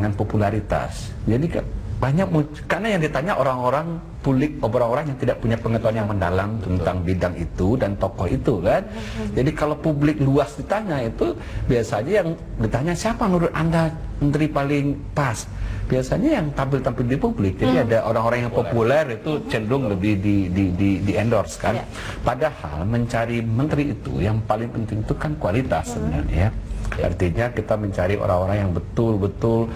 dengan popularitas. Jadi banyak, karena yang ditanya orang-orang publik, orang-orang yang tidak punya pengetahuan yang mendalam tentang bidang itu dan tokoh itu kan. Jadi kalau publik luas ditanya itu, biasanya yang ditanya siapa menurut Anda menteri paling pas? Biasanya yang tampil-tampil di publik. Jadi ada orang-orang yang populer itu cenderung lebih di endorse kan. Padahal mencari menteri itu yang paling penting itu kan kualitas sebenarnya. Artinya kita mencari orang-orang yang betul-betul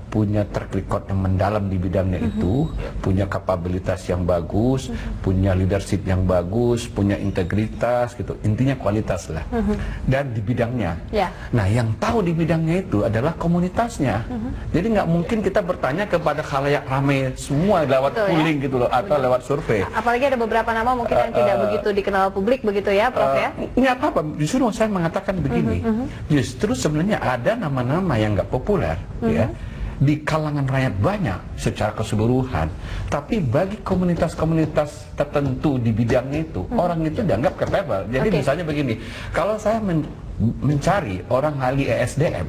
punya track record yang mendalam di bidangnya itu, punya kapabilitas yang bagus, punya leadership yang bagus, punya integritas gitu. Intinya kualitas lah. Dan di bidangnya. Nah, yang tahu di bidangnya itu adalah komunitasnya. Jadi nggak mungkin kita bertanya kepada khalayak ramai semua lewat polling gitu loh, atau lewat survei. Apalagi ada beberapa nama mungkin yang tidak begitu dikenal publik begitu ya, Prof ya? Nggak apa-apa. Justru saya mengatakan begini. Justru sebenarnya ada nama-nama yang nggak populer ya di kalangan rakyat banyak secara keseluruhan, tapi bagi komunitas-komunitas tertentu di bidangnya itu orang itu dianggap capable. Jadi misalnya begini, kalau saya mencari orang ahli ESDM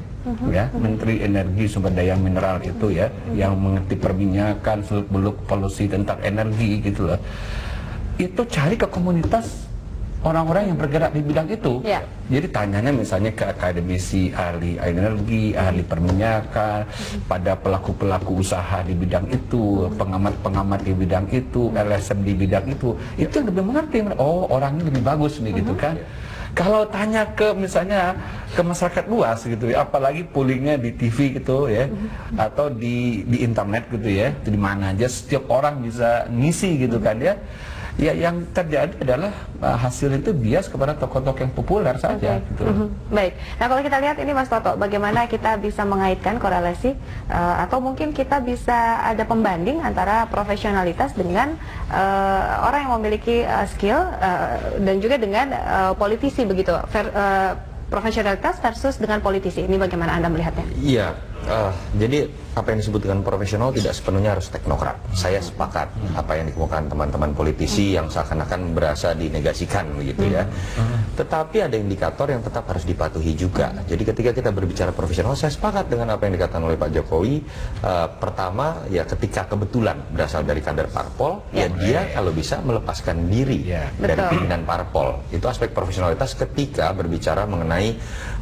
ya, Menteri Energi Sumber Daya Mineral itu ya, yang mengerti perminyakan, seluk-beluk polusi tentang energi gitu loh, itu cari ke komunitas orang-orang yang bergerak di bidang itu. Jadi tanyanya misalnya ke akademisi, ahli energi, ahli perminyakan, pada pelaku-pelaku usaha di bidang itu, pengamat-pengamat di bidang itu, LSM di bidang itu lebih mengerti. Oh, orangnya lebih bagus nih gitu kan. Kalau tanya ke misalnya ke masyarakat luas gitu ya, apalagi pollingnya di TV gitu ya, atau di internet gitu ya, di mana aja setiap orang bisa ngisi gitu kan ya. Ya, yang terjadi adalah hasil itu bias kepada tokoh-tokoh yang populer saja. Gitu. Baik. Nah, kalau kita lihat ini Mas Toto, bagaimana kita bisa mengaitkan korelasi atau mungkin kita bisa ada pembanding antara profesionalitas dengan orang yang memiliki skill dan juga dengan politisi begitu. Profesionalitas versus dengan politisi. Ini bagaimana Anda melihatnya? Iya. Jadi apa yang disebut dengan profesional tidak sepenuhnya harus teknokrat. Saya sepakat apa yang dikemukakan teman-teman politisi yang seakan-akan berasa dinegasikan begitu ya. Tetapi ada indikator yang tetap harus dipatuhi juga. Jadi ketika kita berbicara profesional, saya sepakat dengan apa yang dikatakan oleh Pak Jokowi. Pertama ya, ketika kebetulan berasal dari kader parpol, ya dia kalau bisa melepaskan diri dari pimpinan parpol. Itu aspek profesionalitas ketika berbicara mengenai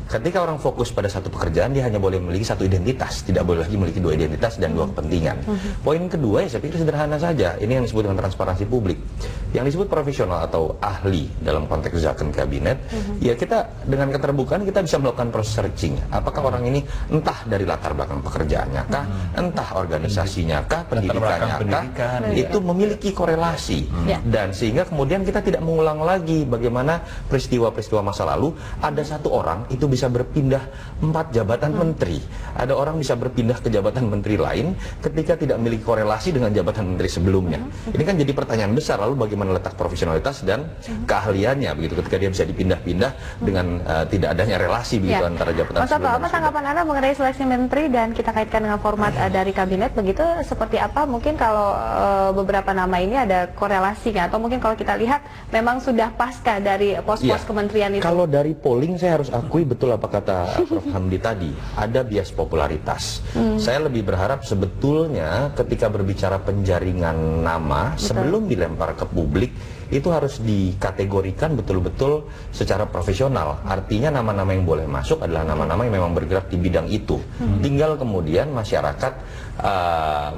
ketika orang fokus pada satu pekerjaan, dia hanya boleh memiliki satu identitas, tidak boleh lagi memiliki dua identitas dan dua kepentingan. Poin kedua ya saya pikir sederhana saja, ini yang disebut dengan transparansi publik. Yang disebut profesional atau ahli dalam konteks zakon kabinet, ya kita dengan keterbukaan kita bisa melakukan proses searching. Apakah orang ini entah dari latar belakang pekerjaannya kah, entah organisasinya kah, pendidikannya kah, itu memiliki korelasi. Dan sehingga kemudian kita tidak mengulang lagi bagaimana peristiwa-peristiwa masa lalu, ada satu orang itu bisa berpindah 4 jabatan menteri. Ada orang bisa berpindah ke jabatan menteri lain ketika tidak memiliki korelasi dengan jabatan menteri sebelumnya. Ini kan jadi pertanyaan besar, lalu bagaimana letak profesionalitas dan keahliannya begitu ketika dia bisa dipindah-pindah dengan tidak adanya relasi begitu antara jabatan Mas Toto, apa tanggapan Anda mengenai seleksi menteri dan kita kaitkan dengan format dari kabinet begitu, seperti apa? Mungkin kalau beberapa nama ini ada korelasinya, atau mungkin kalau kita lihat memang sudah pasca dari pos-pos kementerian itu. Kalau dari polling saya harus akui betul apa kata Prof. Hamdi tadi, ada bias popularitas. Saya lebih berharap sebetulnya ketika berbicara penjaringan nama sebelum dilempar ke publik, itu harus dikategorikan betul-betul secara profesional. Artinya nama-nama yang boleh masuk adalah nama-nama yang memang bergerak di bidang itu. Tinggal kemudian masyarakat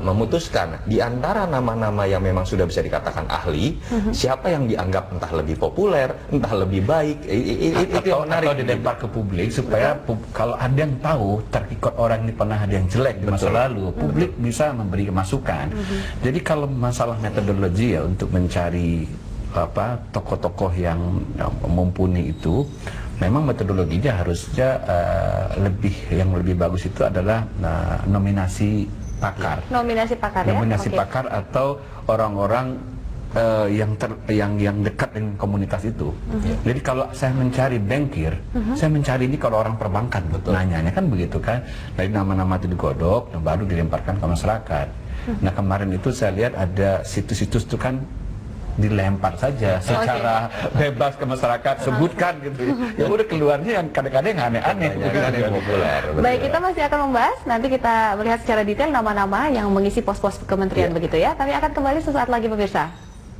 memutuskan di antara nama-nama yang memang sudah bisa dikatakan ahli, siapa yang dianggap entah lebih populer, entah lebih baik, itu yang menarik. Atau dilempar ke publik supaya kalau ada yang tahu terikut orang ini pernah ada yang jelek di masa lalu, publik bisa memberi masukan. Jadi kalau masalah metodologi ya untuk mencari tokoh-tokoh yang mumpuni itu, memang metodologinya harusnya yang lebih bagus itu adalah nominasi pakar. Nominasi pakar ya. Nominasi pakar atau orang-orang yang dekat dengan komunitas itu. Jadi kalau saya mencari bankir, saya mencari ini kalau orang perbankan, nanyanya kan begitu kan, dari nama-nama itu digodok, dan baru dilemparkan ke masyarakat. Nah kemarin itu saya lihat ada situs-situs itu kan dilempar saja secara bebas ke masyarakat, sebutkan gitu ya. Udah keluarnya yang kadang-kadang aneh-aneh. Yang populer. Baik, kita masih akan membahas, nanti kita melihat secara detail nama-nama yang mengisi pos-pos kementerian begitu ya. Kami akan kembali sesaat lagi pemirsa.